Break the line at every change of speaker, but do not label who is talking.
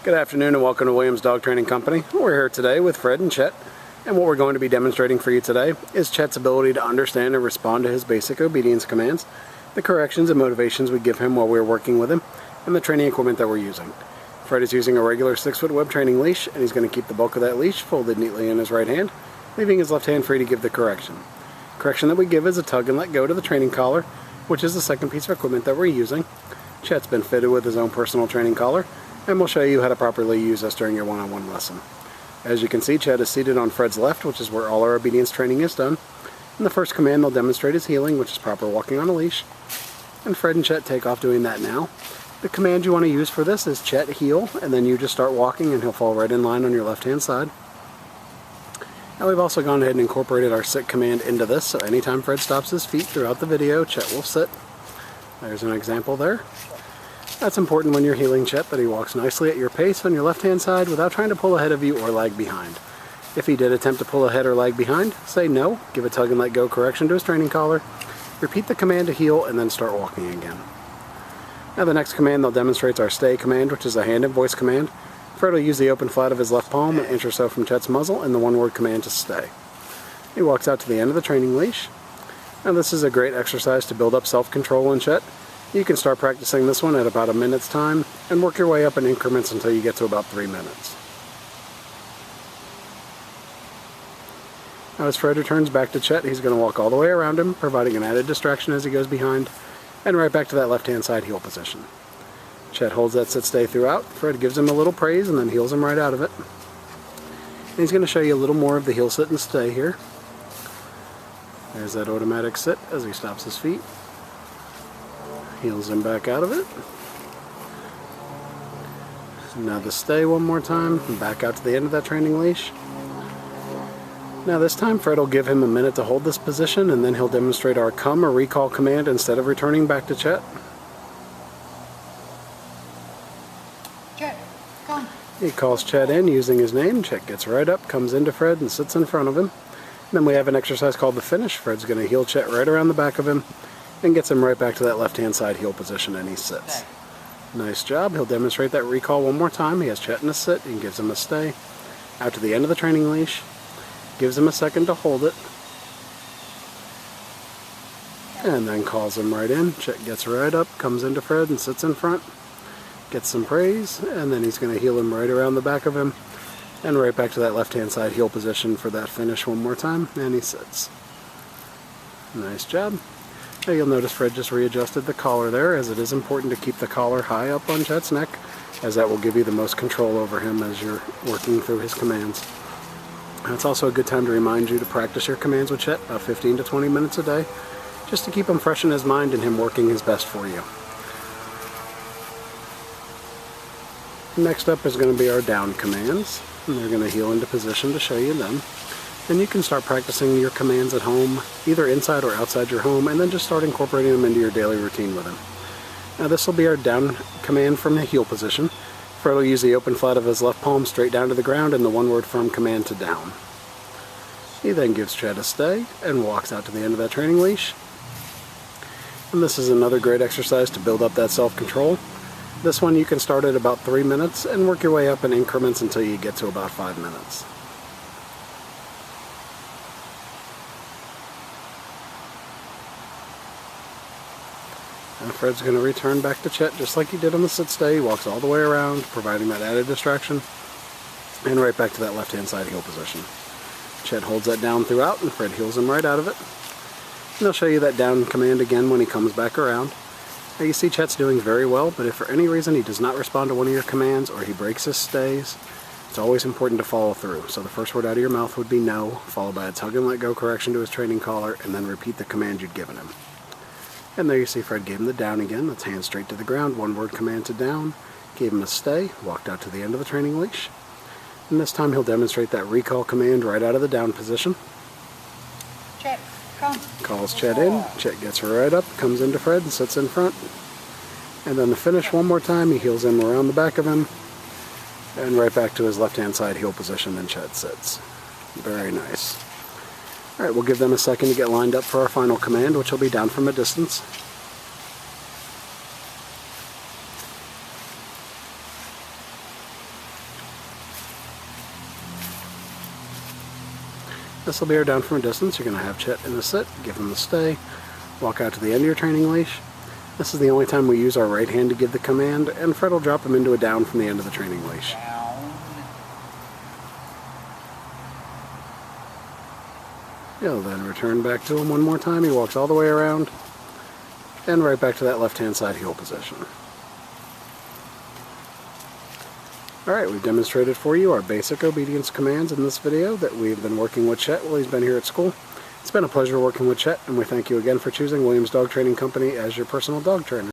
Good afternoon and welcome to Williams Dog Training Company. We're here today with Fred and Chet, and what we're going to be demonstrating for you today is Chet's ability to understand and respond to his basic obedience commands, the corrections and motivations we give him while we're working with him, and the training equipment that we're using. Fred is using a regular 6-foot web training leash, and he's going to keep the bulk of that leash folded neatly in his right hand, leaving his left hand free to give the correction. The correction that we give is a tug and let go to the training collar, which is the second piece of equipment that we're using. Chet's been fitted with his own personal training collar, and we'll show you how to properly use this during your one-on-one lesson. As you can see, Chet is seated on Fred's left, which is where all our obedience training is done. In the first command, they'll demonstrate his heeling, which is proper walking on a leash. And Fred and Chet take off doing that now. The command you want to use for this is Chet heel, and then you just start walking and he'll fall right in line on your left-hand side. Now we've also gone ahead and incorporated our sit command into this, so anytime Fred stops his feet throughout the video, Chet will sit. There's an example there. That's important when you're heeling Chet, that he walks nicely at your pace on your left-hand side without trying to pull ahead of you or lag behind. If he did attempt to pull ahead or lag behind, say no, give a tug and let go correction to his training collar, repeat the command to heel, and then start walking again. Now the next command they'll demonstrate is our stay command, which is a hand and voice command. Fred will use the open flat of his left palm an inch or so from Chet's muzzle and the one-word command to stay. He walks out to the end of the training leash. Now this is a great exercise to build up self-control in Chet. You can start practicing this one at about a minute's time and work your way up in increments until you get to about 3 minutes. Now as Fred returns back to Chet, he's going to walk all the way around him, providing an added distraction as he goes behind, and right back to that left-hand side heel position. Chet holds that sit-stay throughout. Fred gives him a little praise and then heels him right out of it. And he's going to show you a little more of the heel sit and stay here. There's that automatic sit as he stops his feet. Heels him back out of it. Now the stay one more time, and back out to the end of that training leash. Now this time Fred will give him a minute to hold this position, and then he'll demonstrate our come or recall command instead of returning back to Chet.
Chet, come.
He calls Chet in using his name. Chet gets right up, comes into Fred, and sits in front of him. And then we have an exercise called the finish. Fred's going to heel Chet right around the back of him, and gets him right back to that left-hand side heel position, and he sits. Nice job. He'll demonstrate that recall one more time. He has Chet in a sit and gives him a stay. Out to the end of the training leash. Gives him a second to hold it. And then calls him right in. Chet gets right up, comes into Fred and sits in front. Gets some praise, and then he's going to heel him right around the back of him. And right back to that left-hand side heel position for that finish one more time, and he sits. Nice job. Now you'll notice Fred just readjusted the collar there, as it is important to keep the collar high up on Chet's neck, as that will give you the most control over him as you're working through his commands. It's also a good time to remind you to practice your commands with Chet about 15 to 20 minutes a day, just to keep him fresh in his mind and him working his best for you. Next up is going to be our down commands, and they're going to heel into position to show you them. And you can start practicing your commands at home, either inside or outside your home, and then just start incorporating them into your daily routine with him. Now this will be our down command from the heel position. Fred will use the open flat of his left palm straight down to the ground and the one-word firm command to down. He then gives Chet a stay and walks out to the end of that training leash. And this is another great exercise to build up that self-control. This one you can start at about 3 minutes and work your way up in increments until you get to about 5 minutes. And Fred's going to return back to Chet just like he did on the sit stay. He walks all the way around, providing that added distraction, and right back to that left-hand side heel position. Chet holds that down throughout, and Fred heels him right out of it. And I'll show you that down command again when he comes back around. Now you see Chet's doing very well, but if for any reason he does not respond to one of your commands or he breaks his stays, it's always important to follow through. So the first word out of your mouth would be no, followed by a tug and let go correction to his training collar, and then repeat the command you'd given him. And there you see Fred gave him the down again. That's hands straight to the ground, one-word command to down. Gave him a stay, walked out to the end of the training leash. And this time he'll demonstrate that recall command right out of the down position.
Chet, come.
Calls Chet in. Chet gets right up, comes into Fred and sits in front. And then the finish one more time, he heels him around the back of him. And right back to his left-hand side heel position, then Chet sits. Very nice. Alright, we'll give them a second to get lined up for our final command, which will be down from a distance. This will be our down from a distance. You're going to have Chet in the sit, give him the stay, walk out to the end of your training leash. This is the only time we use our right hand to give the command, and Fred will drop him into a down from the end of the training leash.
Down.
You'll then return back to him one more time. He walks all the way around, and right back to that left-hand side heel position. Alright, we've demonstrated for you our basic obedience commands in this video that we've been working with Chet while he's been here at school. It's been a pleasure working with Chet, and we thank you again for choosing Williams Dog Training Company as your personal dog trainer.